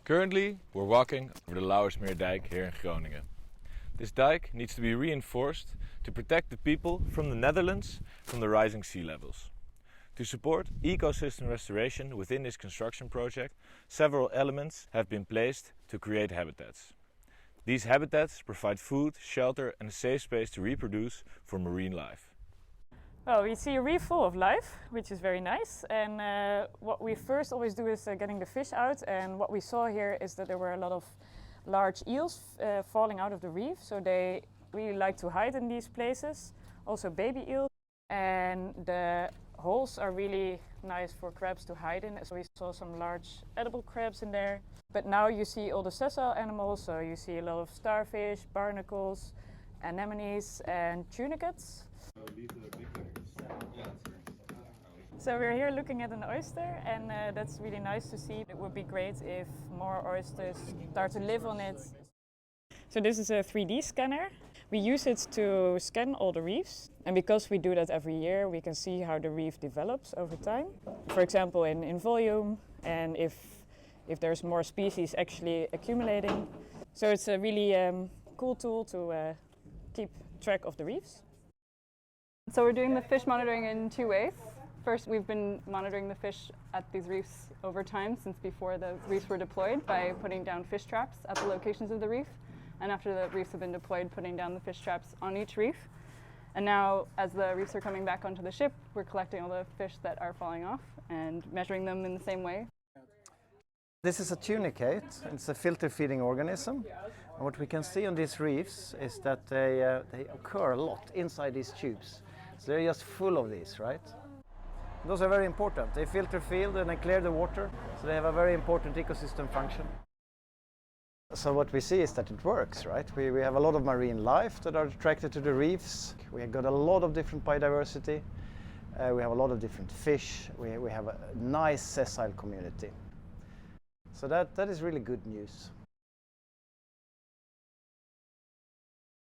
Currently, we're walking over the Lauwersmeerdijk here in Groningen. This dike needs to be reinforced to protect the people from the Netherlands from the rising sea levels. To support ecosystem restoration within this construction project, several elements have been placed to create habitats. These habitats provide food, shelter and a safe space to reproduce for marine life. Well, we see a reef full of life, which is very nice. And what we first always do is getting the fish out. And what we saw here is that there were a lot of large eels falling out of the reef. So they really like to hide in these places. Also baby eels. And the holes are really nice for crabs to hide in. So we saw some large edible crabs in there. But now you see all the sessile animals. So you see a lot of starfish, barnacles, anemones and tunicates. So we're here looking at an oyster, and that's really nice to see. It would be great if more oysters start to live on it. So this is a 3D scanner. We use it to scan all the reefs, and because we do that every year, we can see how the reef develops over time. For example, in volume, and if there's more species actually accumulating. So it's a really cool tool to keep track of the reefs. So we're doing the fish monitoring in two ways. First, we've been monitoring the fish at these reefs over time since before the reefs were deployed by putting down fish traps at the locations of the reef. And after the reefs have been deployed, putting down the fish traps on each reef. And now, as the reefs are coming back onto the ship, we're collecting all the fish that are falling off and measuring them in the same way. This is a tunicate. It's a filter feeding organism. And what we can see on these reefs is that they occur a lot inside these tubes. So they're just full of these, right? Those are very important. They filter field and they clear the water, so they have a very important ecosystem function. So what we see is that it works, right? We have a lot of marine life that are attracted to the reefs. We have got a lot of different biodiversity. We have a lot of different fish. We have a nice sessile community. So that is really good news.